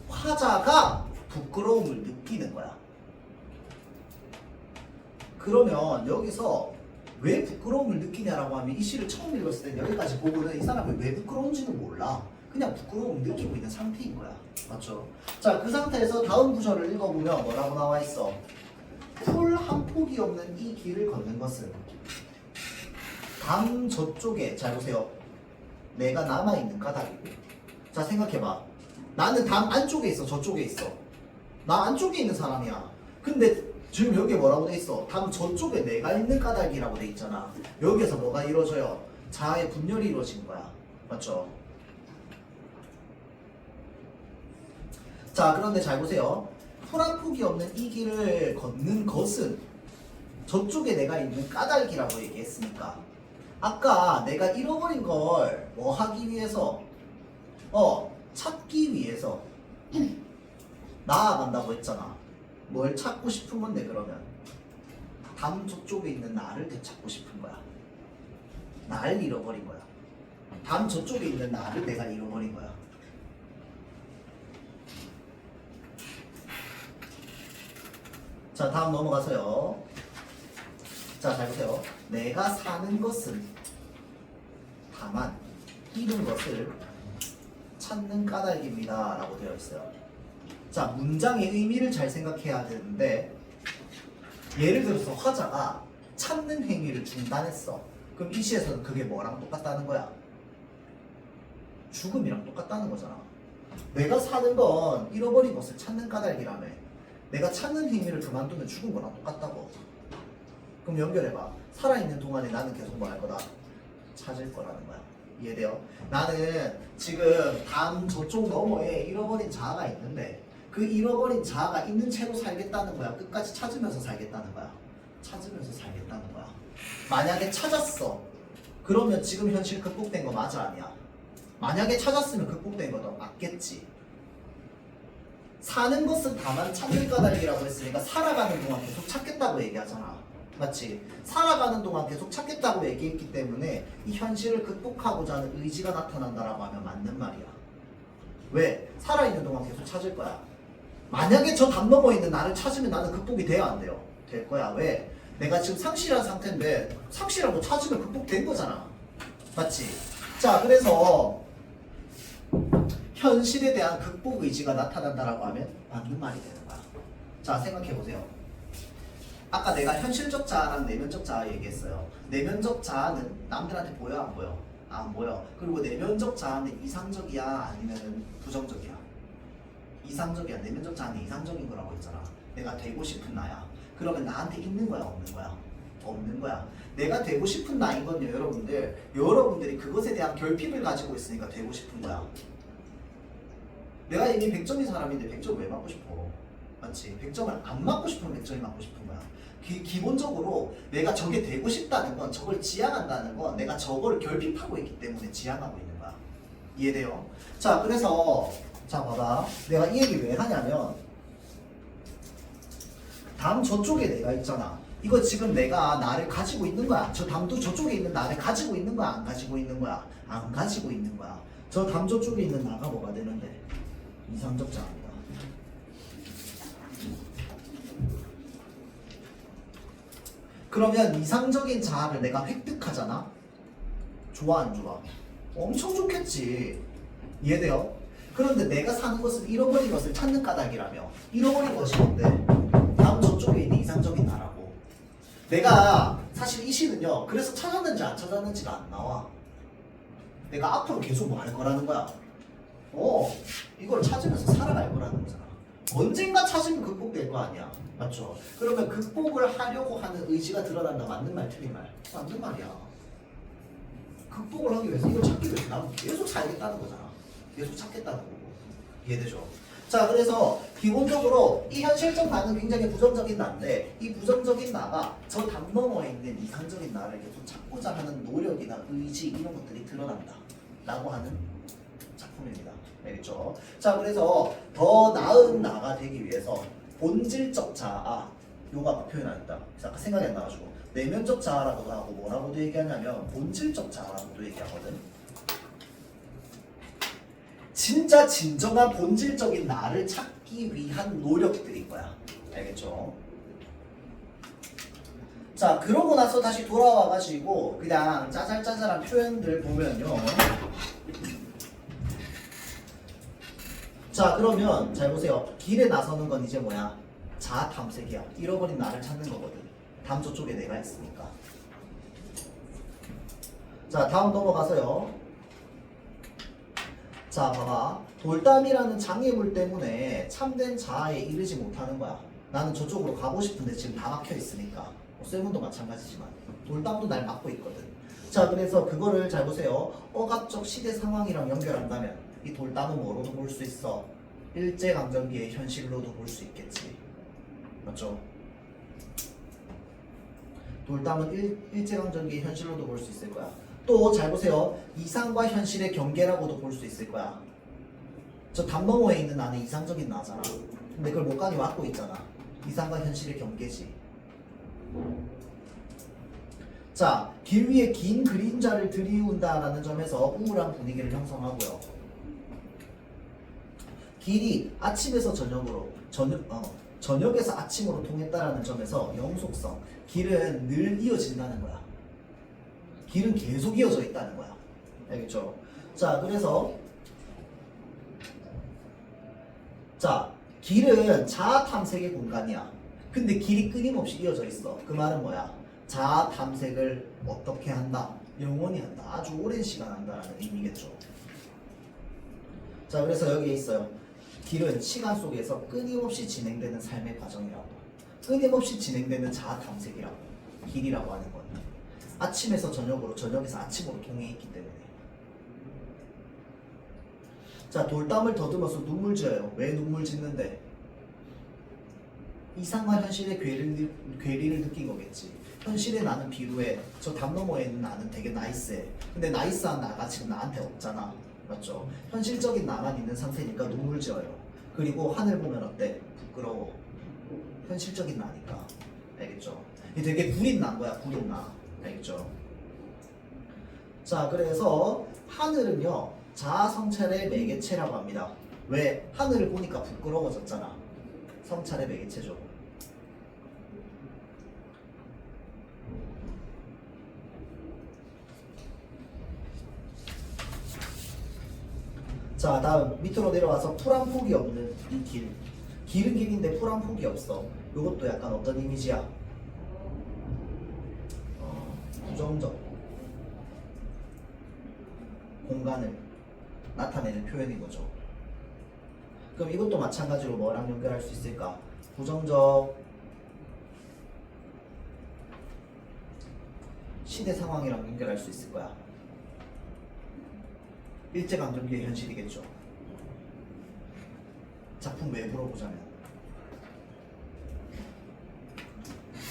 화자가 부끄러움을 느끼는 거야. 그러면 여기서 왜 부끄러움을 느끼냐라고 하면 이 시를 처음 읽었을 때 여기까지 보고는 이 사람이 왜 부끄러운지는 몰라. 그냥 부끄러움을 느끼고 있는 상태인 거야. 맞죠? 자, 그 상태에서 다음 구절을 읽어보면 뭐라고 나와 있어? 풀 한 폭이 없는 이 길을 걷는 것은 담 저쪽에, 잘 보세요. 내가 남아있는 까닭이고. 자, 생각해봐. 나는 담 안쪽에 있어, 저쪽에 있어. 나 안쪽에 있는 사람이야. 근데 지금 여기에 뭐라고 돼 있어? 담 저쪽에 내가 있는 까닭이라고 돼 있잖아. 여기에서 뭐가 이루어져요? 자아의 분열이 이루어진 거야. 맞죠? 자, 그런데 잘 보세요. 풀 한 폭이 없는 이 길을 걷는 것은 저쪽에 내가 있는 까닭이라고 얘기했으니까 아까 내가 잃어버린 걸 뭐 하기 위해서 찾기 위해서 나아간다고 했잖아. 뭘 찾고 싶은 건데 그러면 담 저쪽에 있는 나를 되찾고 싶은 거야. 나를 잃어버린 거야. 담 저쪽에 있는 나를 내가 잃어버린 거야. 자, 다음 넘어가서요. 자, 잘 보세요. 내가 사는 것은 다만 잃은 것을 찾는 까닭입니다 라고 되어 있어요. 자, 문장의 의미를 잘 생각해야 되는데 예를 들어서 화자가 찾는 행위를 중단했어. 그럼 이 시에서는 그게 뭐랑 똑같다는 거야? 죽음이랑 똑같다는 거잖아. 내가 사는 건 잃어버린 것을 찾는 까닭이라며. 내가 찾는 행위를 그만두면 죽은 거랑 똑같다고. 그럼 연결해봐. 살아있는 동안에 나는 계속 뭐 할 거다? 찾을 거라는 거야. 이해돼요? 나는 지금 담 저쪽 너머에 잃어버린 자아가 있는데 그 잃어버린 자아가 있는 채로 살겠다는 거야? 끝까지 찾으면서 살겠다는 거야? 찾으면서 살겠다는 거야. 만약에 찾았어. 그러면 지금 현실 극복된 거 맞아 아니야? 만약에 찾았으면 극복된 거도 맞겠지. 사는 것은 다만 찾는 까닭이라고 했으니까 살아가는 동안 계속 찾겠다고 얘기하잖아. 맞지? 살아가는 동안 계속 찾겠다고 얘기했기 때문에 이 현실을 극복하고자 하는 의지가 나타난다라고 하면 맞는 말이야. 왜? 살아있는 동안 계속 찾을 거야. 만약에 저 담 넘어 있는 나를 찾으면 나는 극복이 돼야 안 돼요? 될 거야. 왜? 내가 지금 상실한 상태인데 상실하고 찾으면 극복된 거잖아. 맞지? 자, 그래서 현실에 대한 극복 의지가 나타난다라고 하면 맞는 말이 되는 거야. 자, 생각해보세요. 아까 내가 현실적 자아랑 내면적 자아 얘기했어요. 내면적 자아는 남들한테 보여 안 보여? 안 보여. 그리고 내면적 자아는 이상적이야 아니면 부정적이야? 이상적이야. 내면적 자아는 이상적인 거라고 했잖아. 내가 되고 싶은 나야. 그러면 나한테 있는 거야 없는 거야? 없는 거야. 내가 되고 싶은 나인 건요 여러분들이 그것에 대한 결핍을 가지고 있으니까 되고 싶은 거야. 내가 이미 100점인 사람인데 100점 왜 맞고 싶어? 맞지? 100점을 안 맞고 싶으면 100점이 맞고 싶은 거야. 기본적으로 내가 저게 되고 싶다는 건, 저걸 지향한다는 건 내가 저거를 결핍하고 있기 때문에 지향하고 있는 거야. 이해돼요? 자, 그래서 자, 봐봐. 내가 이 얘기 왜 하냐면 담 저쪽에 내가 있잖아. 이거 지금 내가 나를 가지고 있는 거야. 저 담도 저쪽에 있는 나를 가지고 있는 거야? 안 가지고 있는 거야? 안 가지고 있는 거야. 저 담 저쪽에 있는 나가 뭐가 되는데? 이상적 자아입니다. 그러면 이상적인 자아를 내가 획득하잖아? 좋아 안 좋아? 엄청 좋겠지. 이해돼요? 그런데 내가 사는 것은 잃어버린 것을 찾는 까닭이라며. 잃어버린 것이 뭔데? 다음 저쪽에 있는 이상적인 나라고. 내가 사실 이 시는요 그래서 찾았는지 안 찾았는지가 안 나와. 내가 앞으로 계속 뭐 할 거라는 거야. 이걸 찾으면서 살아갈 거라는 거잖아. 언젠가 찾으면 극복될 거 아니야. 맞죠? 그러면 극복을 하려고 하는 의지가 드러난다. 맞는 말 틀린 말? 맞는 말이야. 극복을 하기 위해서 이걸 찾기 위해서 나는 계속 살겠다는 거잖아. 계속 찾겠다는 거고. 이해되죠? 자, 그래서 기본적으로 이 현실적 나는 굉장히 부정적인 나인데 이 부정적인 나가 저 담 너머에 있는 이상적인 나를 계속 찾고자 하는 노력이나 의지 이런 것들이 드러난다 라고 하는 작품입니다. 알겠죠? 자, 그래서 더 나은 나가 되기 위해서 본질적 자아 요가 표현하였다. 아까 생각이 안 나가지고 내면적 자아라고도 하고 뭐라고도 얘기하냐면 본질적 자아라고도 얘기하거든. 진짜 진정한 본질적인 나를 찾기 위한 노력들인 거야. 알겠죠? 자, 그러고 나서 다시 돌아와가지고 그냥 짜잘짜잘한 표현들 보면요. 자, 그러면 잘 보세요. 길에 나서는 건 이제 뭐야? 자아 탐색이야. 잃어버린 나를 찾는 거거든. 다음 저쪽에 내가 있으니까. 자, 다음 넘어가서요. 자, 봐봐. 돌담이라는 장애물 때문에 참된 자아에 이르지 못하는 거야. 나는 저쪽으로 가고 싶은데 지금 다 막혀 있으니까. 셀문도 마찬가지지만 돌담도 날 막고 있거든. 자, 그래서 그거를 잘 보세요. 억압적 시대 상황이랑 연결한다면 이 돌담은 뭐로도 볼 수 있어? 일제강점기의 현실로도 볼 수 있겠지. 맞죠? 돌담은 일제강점기의 현실로도 볼 수 있을 거야. 또 잘 보세요. 이상과 현실의 경계라고도 볼 수 있을 거야. 저 담 너머에 있는 나는 이상적인 나잖아. 근데 그걸 못 가게 막고 있잖아. 이상과 현실의 경계지. 자, 길 위에 긴 그림자를 들이운다라는 점에서 우울한 분위기를 형성하고요. 길이 아침에서 저녁으로 저녁에서 아침으로 통했다라는 점에서 영속성. 길은 늘 이어진다는 거야. 길은 계속 이어져 있다는 거야. 알겠죠? 자, 그래서 자, 길은 자아 탐색의 공간이야. 근데 길이 끊임없이 이어져 있어. 그 말은 뭐야? 자아 탐색을 어떻게 한다? 영원히 한다. 아주 오랜 시간 한다라는 의미겠죠. 자, 그래서 여기에 있어요. 길은 시간 속에서 끊임없이 진행되는 삶의 과정이라고. 끊임없이 진행되는 자아 탐색이라고. 길이라고 하는 건. 아침에서 저녁으로, 저녁에서 아침으로 통해 있기 때문에. 자, 돌담을 더듬어서 눈물 지어요. 왜 눈물 짓는데? 이상과 현실의 괴리를 느낀 거겠지. 현실의 나는 비루해. 저 담 너머에 있는 나는 되게 나이스해. 근데 나이스한 나가 지금 나한테 없잖아. 맞죠? 현실적인 나만 있는 상태니까 눈물 지어요. 그리고 하늘 보면 어때? 부끄러워. 현실적인 나니까. 알겠죠? 이게 되게 구린 나인 거야. 구린 나. 알겠죠? 자, 그래서 하늘은요. 자아 성찰의 매개체라고 합니다. 왜? 하늘을 보니까 부끄러워졌잖아. 성찰의 매개체죠. 자, 다음 밑으로 내려와서 풀 한 폭이 없는 이 길. 길은 길인데 풀 한 폭이 없어. 이것도 약간 어떤 이미지야? 부정적 공간을 나타내는 표현인 거죠. 그럼 이것도 마찬가지로 뭐랑 연결할 수 있을까? 부정적 시대 상황이랑 연결할 수 있을 거야. 일제강점기의 현실이겠죠. 작품 외부로 보자면.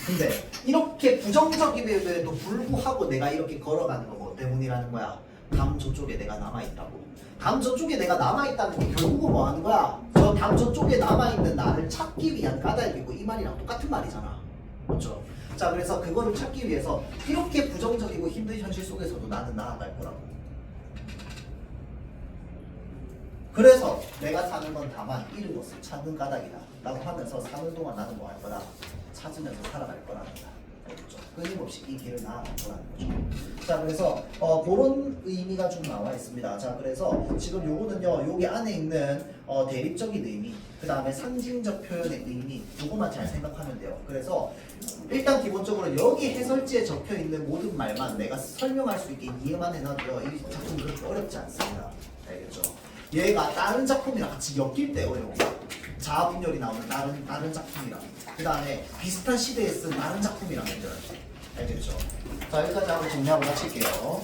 근데 이렇게 부정적임에도 불구하고 내가 이렇게 걸어가는 거 뭐 때문이라는 거야? 담 저쪽에 내가 남아있다고. 담 저쪽에 내가 남아있다는 게 결국은 뭐 하는 거야? 저 담 저쪽에 남아있는 나를 찾기 위한 까닭이고 이 말이랑 똑같은 말이잖아. 그렇죠? 자, 그래서 그거를 찾기 위해서 이렇게 부정적이고 힘든 현실 속에서도 나는 나아갈 거라고. 그래서 내가 사는 건 다만 이른 곳을 찾는 까닭이다 라고 하면서 사는 동안 나는 뭐 할 거다? 찾으면서 살아갈 거라는 거다. 알겠죠? 끊임없이 이 길을 나아갈 거라는 거죠. 자, 그래서 그런 의미가 좀 나와 있습니다. 자, 그래서 지금 요거는요, 여기 안에 있는 대립적인 의미, 그 다음에 상징적 표현의 의미, 요거만 잘 생각하면 돼요. 그래서 일단 기본적으로 여기 해설지에 적혀 있는 모든 말만 내가 설명할 수 있게 이해만 해놔도요, 이 작품은 그렇게 어렵지 않습니다. 알겠죠? 얘가 다른 작품이랑 같이 엮일 때 어려워. 자아분열이 나오는 다른 작품이랑, 그 다음에 비슷한 시대에 쓴 다른 작품이랑 연결할 때. 알겠죠? 자, 여기까지 하고 정리하고 마칠게요.